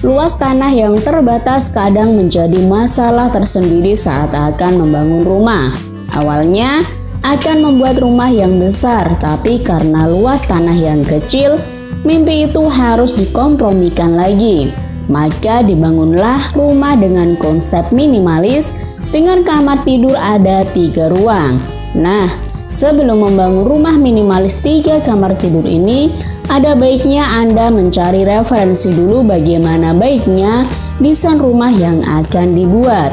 luas tanah yang terbatas kadang menjadi masalah tersendiri saat akan membangun rumah. Awalnya akan membuat rumah yang besar, tapi karena luas tanah yang kecil, mimpi itu harus dikompromikan lagi. Maka dibangunlah rumah dengan konsep minimalis dengan kamar tidur ada 3 ruang. Nah, sebelum membangun rumah minimalis 3 kamar tidur ini, ada baiknya Anda mencari referensi dulu bagaimana baiknya desain rumah yang akan dibuat.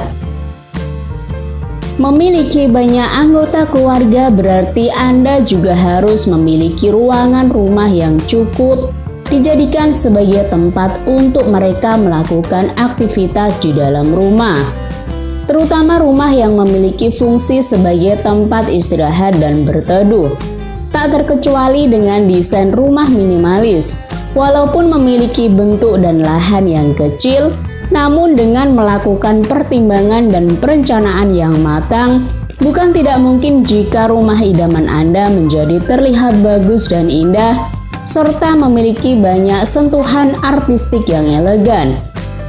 Memiliki banyak anggota keluarga berarti Anda juga harus memiliki ruangan rumah yang cukup dijadikan sebagai tempat untuk mereka melakukan aktivitas di dalam rumah. Terutama rumah yang memiliki fungsi sebagai tempat istirahat dan berteduh. Tak terkecuali dengan desain rumah minimalis, walaupun memiliki bentuk dan lahan yang kecil, namun dengan melakukan pertimbangan dan perencanaan yang matang, bukan tidak mungkin jika rumah idaman Anda menjadi terlihat bagus dan indah, serta memiliki banyak sentuhan artistik yang elegan.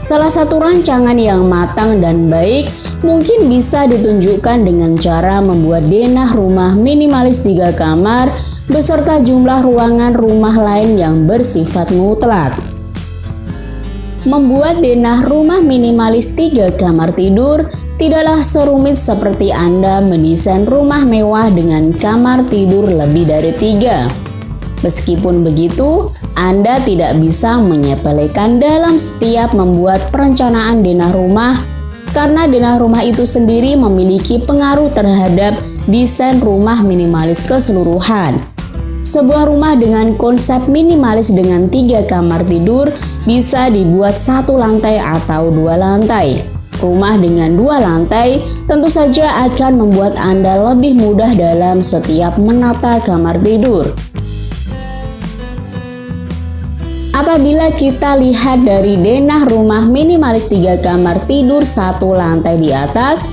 Salah satu rancangan yang matang dan baik mungkin bisa ditunjukkan dengan cara membuat denah rumah minimalis 3 kamar beserta jumlah ruangan rumah lain yang bersifat mutlak. Membuat denah rumah minimalis 3 kamar tidur tidaklah serumit seperti Anda mendesain rumah mewah dengan kamar tidur lebih dari 3. Meskipun begitu, Anda tidak bisa menyepelekan dalam setiap membuat perencanaan denah rumah, karena denah rumah itu sendiri memiliki pengaruh terhadap desain rumah minimalis keseluruhan. Sebuah rumah dengan konsep minimalis dengan 3 kamar tidur bisa dibuat 1 lantai atau 2 lantai. Rumah dengan 2 lantai tentu saja akan membuat Anda lebih mudah dalam setiap menata kamar tidur. Apabila kita lihat dari denah rumah minimalis 3 kamar tidur 1 lantai di atas,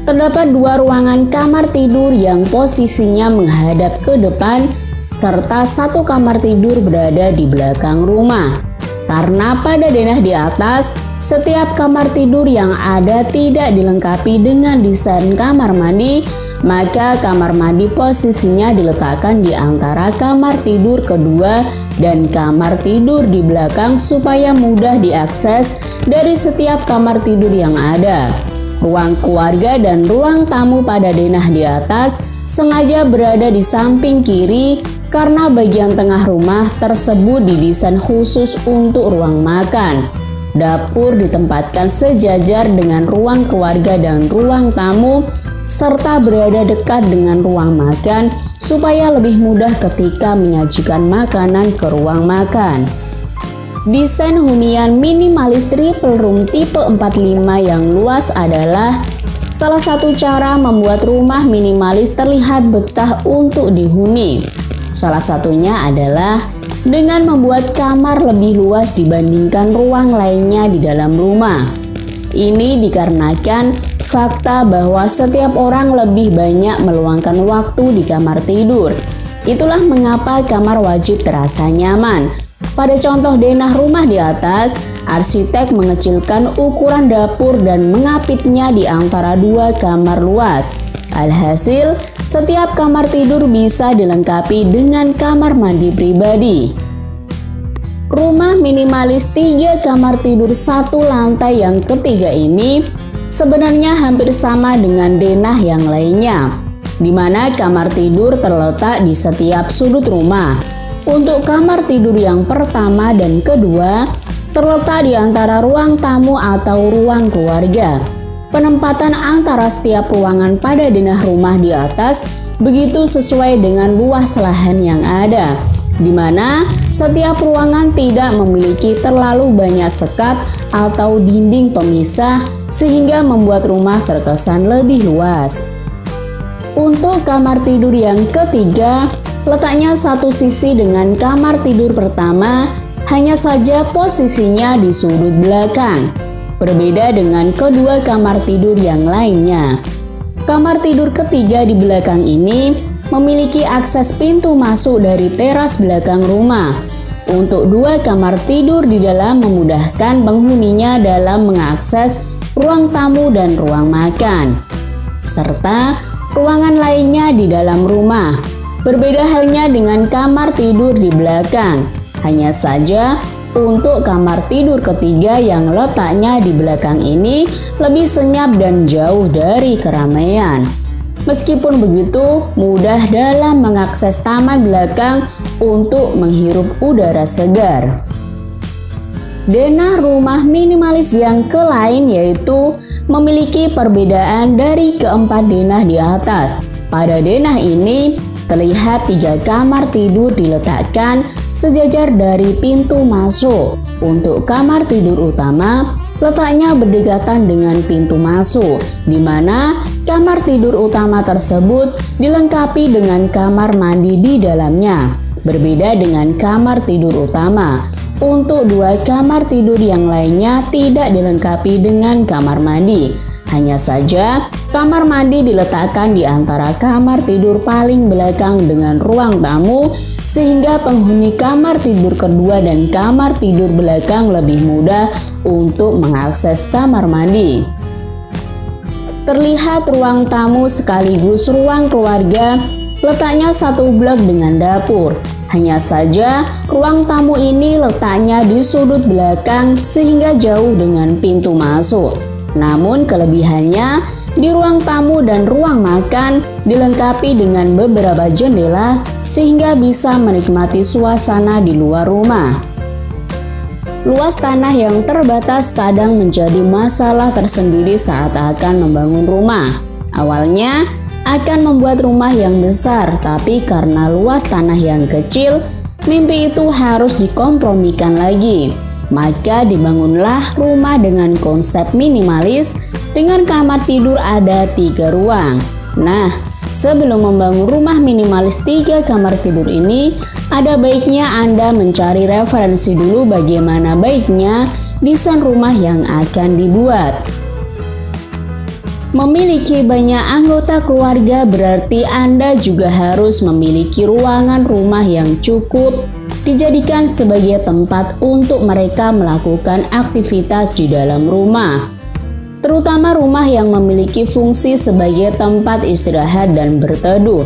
terdapat 2 ruangan kamar tidur yang posisinya menghadap ke depan, serta 1 kamar tidur berada di belakang rumah. Karena pada denah di atas, setiap kamar tidur yang ada tidak dilengkapi dengan desain kamar mandi, maka kamar mandi posisinya diletakkan di antara kamar tidur kedua dan kamar tidur di belakang supaya mudah diakses dari setiap kamar tidur yang ada. Ruang keluarga dan ruang tamu pada denah di atas sengaja berada di samping kiri karena bagian tengah rumah tersebut didesain khusus untuk ruang makan. Dapur ditempatkan sejajar dengan ruang keluarga dan ruang tamu, serta berada dekat dengan ruang makan supaya lebih mudah ketika menyajikan makanan ke ruang makan. Desain hunian minimalis triple room tipe 45 yang luas adalah salah satu cara membuat rumah minimalis terlihat betah untuk dihuni. Salah satunya adalah dengan membuat kamar lebih luas dibandingkan ruang lainnya di dalam rumah. Ini dikarenakan fakta bahwa setiap orang lebih banyak meluangkan waktu di kamar tidur. Itulah mengapa kamar wajib terasa nyaman. Pada contoh denah rumah di atas, arsitek mengecilkan ukuran dapur dan mengapitnya di antara 2 kamar luas. Alhasil, setiap kamar tidur bisa dilengkapi dengan kamar mandi pribadi. Rumah minimalis 3 kamar tidur 1 lantai yang ketiga ini sebenarnya hampir sama dengan denah yang lainnya, di mana kamar tidur terletak di setiap sudut rumah. Untuk kamar tidur yang pertama dan kedua terletak di antara ruang tamu atau ruang keluarga. Penempatan antara setiap ruangan pada denah rumah di atas begitu sesuai dengan luas lahan yang ada, di mana setiap ruangan tidak memiliki terlalu banyak sekat atau dinding pemisah sehingga membuat rumah terkesan lebih luas. Untuk kamar tidur yang ketiga, letaknya satu sisi dengan kamar tidur pertama, hanya saja posisinya di sudut belakang. Berbeda dengan kedua kamar tidur yang lainnya. Kamar tidur ketiga di belakang ini memiliki akses pintu masuk dari teras belakang rumah. untuk 2 kamar tidur di dalam memudahkan penghuninya dalam mengakses ruang tamu dan ruang makan, serta ruangan lainnya di dalam rumah. Berbeda halnya dengan kamar tidur di belakang. Hanya saja untuk kamar tidur ketiga yang letaknya di belakang ini lebih senyap dan jauh dari keramaian. Meskipun begitu, mudah dalam mengakses taman belakang untuk menghirup udara segar. Denah rumah minimalis yang lain yaitu memiliki perbedaan dari keempat denah di atas. Pada denah ini, terlihat 3 kamar tidur diletakkan sejajar dari pintu masuk. Untuk kamar tidur utama, letaknya berdekatan dengan pintu masuk, di mana kamar tidur utama tersebut dilengkapi dengan kamar mandi di dalamnya. Berbeda dengan kamar tidur utama, untuk 2 kamar tidur yang lainnya tidak dilengkapi dengan kamar mandi. Hanya saja, kamar mandi diletakkan di antara kamar tidur paling belakang dengan ruang tamu, sehingga penghuni kamar tidur kedua dan kamar tidur belakang lebih mudah untuk mengakses kamar mandi. Terlihat ruang tamu sekaligus ruang keluarga, letaknya satu blok dengan dapur. Hanya saja, ruang tamu ini letaknya di sudut belakang sehingga jauh dengan pintu masuk. Namun kelebihannya, di ruang tamu dan ruang makan dilengkapi dengan beberapa jendela sehingga bisa menikmati suasana di luar rumah. Luas tanah yang terbatas kadang menjadi masalah tersendiri saat akan membangun rumah. Awalnya akan membuat rumah yang besar, tapi karena luas tanah yang kecil, mimpi itu harus dikompromikan lagi. Maka dibangunlah rumah dengan konsep minimalis dengan kamar tidur ada 3 ruang. Nah, sebelum membangun rumah minimalis 3 kamar tidur ini, ada baiknya Anda mencari referensi dulu bagaimana baiknya desain rumah yang akan dibuat. Memiliki banyak anggota keluarga berarti Anda juga harus memiliki ruangan rumah yang cukup dijadikan sebagai tempat untuk mereka melakukan aktivitas di dalam rumah. Terutama rumah yang memiliki fungsi sebagai tempat istirahat dan berteduh.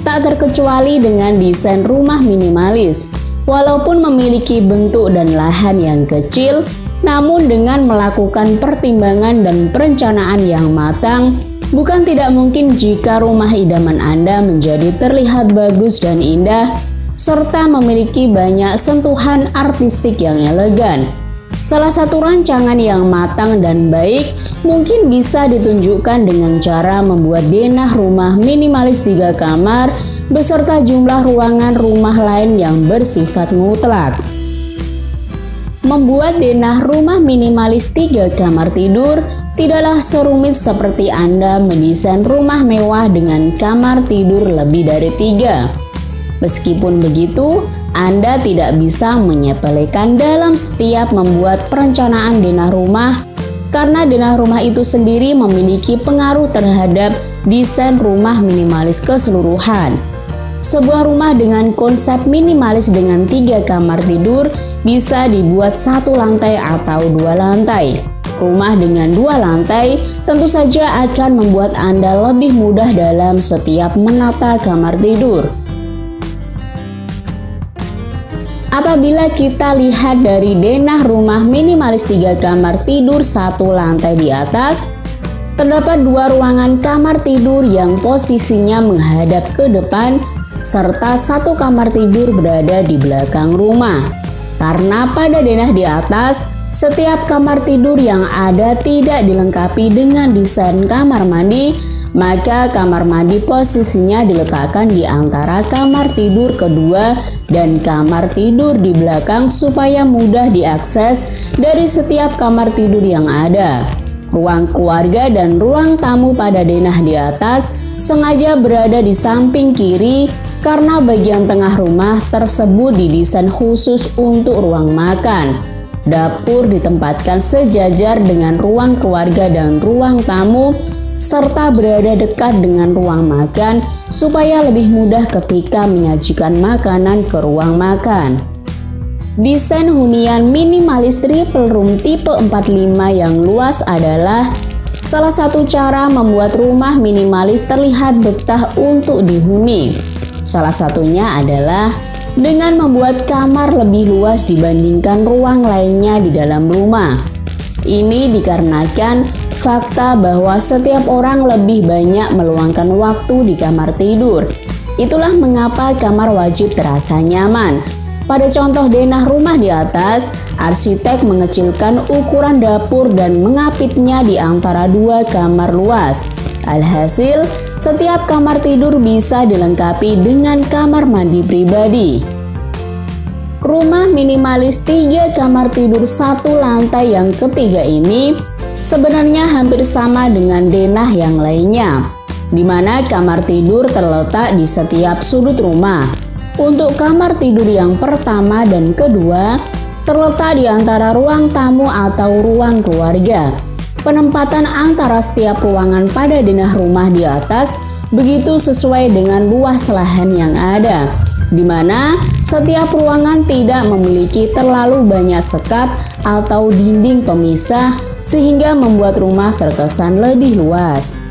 Tak terkecuali dengan desain rumah minimalis. Walaupun memiliki bentuk dan lahan yang kecil, namun dengan melakukan pertimbangan dan perencanaan yang matang, bukan tidak mungkin jika rumah idaman Anda menjadi terlihat bagus dan indah, serta memiliki banyak sentuhan artistik yang elegan. Salah satu rancangan yang matang dan baik mungkin bisa ditunjukkan dengan cara membuat denah rumah minimalis 3 kamar beserta jumlah ruangan rumah lain yang bersifat mutlak. Membuat denah rumah minimalis 3 kamar tidur tidaklah serumit seperti Anda mendesain rumah mewah dengan kamar tidur lebih dari 3. Meskipun begitu, Anda tidak bisa menyepelekan dalam setiap membuat perencanaan denah rumah, karena denah rumah itu sendiri memiliki pengaruh terhadap desain rumah minimalis keseluruhan. Sebuah rumah dengan konsep minimalis dengan 3 kamar tidur bisa dibuat 1 lantai atau 2 lantai. Rumah dengan 2 lantai tentu saja akan membuat Anda lebih mudah dalam setiap menata kamar tidur. Apabila kita lihat dari denah rumah minimalis 3 kamar tidur 1 lantai di atas, terdapat 2 ruangan kamar tidur yang posisinya menghadap ke depan, serta 1 kamar tidur berada di belakang rumah. Karena pada denah di atas, setiap kamar tidur yang ada tidak dilengkapi dengan desain kamar mandi, maka kamar mandi posisinya diletakkan di antara kamar tidur kedua dan kamar tidur di belakang supaya mudah diakses dari setiap kamar tidur yang ada. Ruang keluarga dan ruang tamu pada denah di atas sengaja berada di samping kiri karena bagian tengah rumah tersebut didesain khusus untuk ruang makan. Dapur ditempatkan sejajar dengan ruang keluarga dan ruang tamu, serta berada dekat dengan ruang makan supaya lebih mudah ketika menyajikan makanan ke ruang makan. Desain hunian minimalis triple room tipe 45 yang luas adalah salah satu cara membuat rumah minimalis terlihat betah untuk dihuni. Salah satunya adalah dengan membuat kamar lebih luas dibandingkan ruang lainnya di dalam rumah. Ini dikarenakan fakta bahwa setiap orang lebih banyak meluangkan waktu di kamar tidur. Itulah mengapa kamar wajib terasa nyaman. Pada contoh denah rumah di atas, arsitek mengecilkan ukuran dapur dan mengapitnya di antara dua kamar luas. Alhasil, setiap kamar tidur bisa dilengkapi dengan kamar mandi pribadi. Rumah minimalis 3 kamar tidur 1 lantai yang ketiga ini sebenarnya hampir sama dengan denah yang lainnya, di mana kamar tidur terletak di setiap sudut rumah. Untuk kamar tidur yang pertama dan kedua terletak di antara ruang tamu atau ruang keluarga. Penempatan antara setiap ruangan pada denah rumah di atas begitu sesuai dengan luas lahan yang ada, di mana setiap ruangan tidak memiliki terlalu banyak sekat atau dinding pemisah sehingga membuat rumah terkesan lebih luas.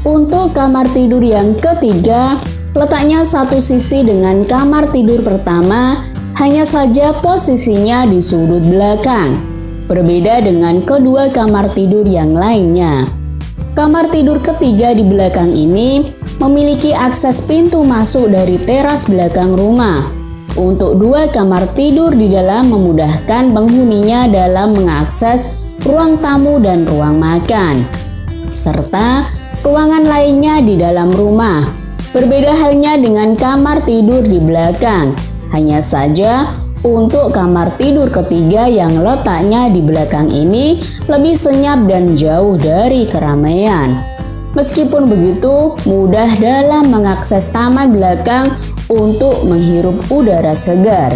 Untuk kamar tidur yang ketiga, letaknya satu sisi dengan kamar tidur pertama, hanya saja posisinya di sudut belakang. Berbeda dengan kedua kamar tidur yang lainnya. Kamar tidur ketiga di belakang ini memiliki akses pintu masuk dari teras belakang rumah. Untuk dua kamar tidur di dalam memudahkan penghuninya dalam mengakses ruang tamu dan ruang makan, serta ruangan lainnya di dalam rumah. Berbeda halnya dengan kamar tidur di belakang. Hanya saja untuk kamar tidur ketiga yang letaknya di belakang ini lebih senyap dan jauh dari keramaian. Meskipun begitu, mudah dalam mengakses taman belakang untuk menghirup udara segar.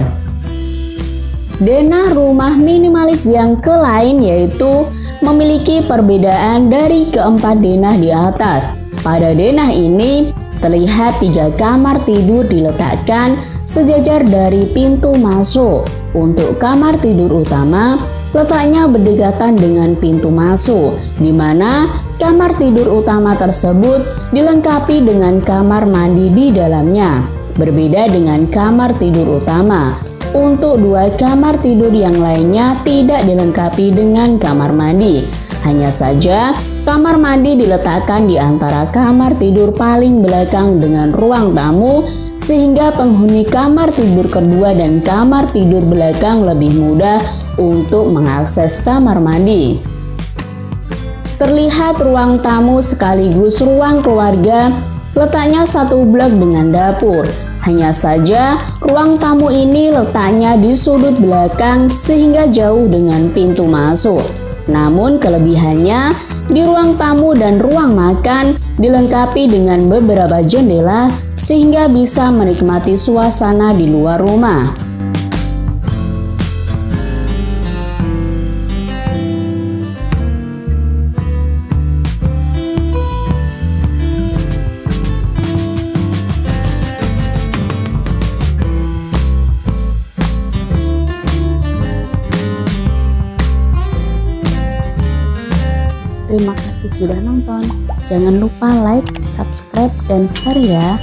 Denah rumah minimalis yang lain yaitu memiliki perbedaan dari keempat denah di atas. Pada denah ini terlihat 3 kamar tidur diletakkan sejajar dari pintu masuk. Untuk kamar tidur utama, letaknya berdekatan dengan pintu masuk, di mana kamar tidur utama tersebut dilengkapi dengan kamar mandi di dalamnya. Berbeda dengan kamar tidur utama, untuk 2 kamar tidur yang lainnya tidak dilengkapi dengan kamar mandi. Hanya saja, kamar mandi diletakkan di antara kamar tidur paling belakang dengan ruang tamu, sehingga penghuni kamar tidur kedua dan kamar tidur belakang lebih mudah untuk mengakses kamar mandi. Terlihat ruang tamu sekaligus ruang keluarga, letaknya satu blok dengan dapur. Hanya saja, ruang tamu ini letaknya di sudut belakang sehingga jauh dengan pintu masuk. Namun kelebihannya, di ruang tamu dan ruang makan dilengkapi dengan beberapa jendela sehingga bisa menikmati suasana di luar rumah. Terima kasih sudah nonton. Jangan lupa like, subscribe, dan share ya.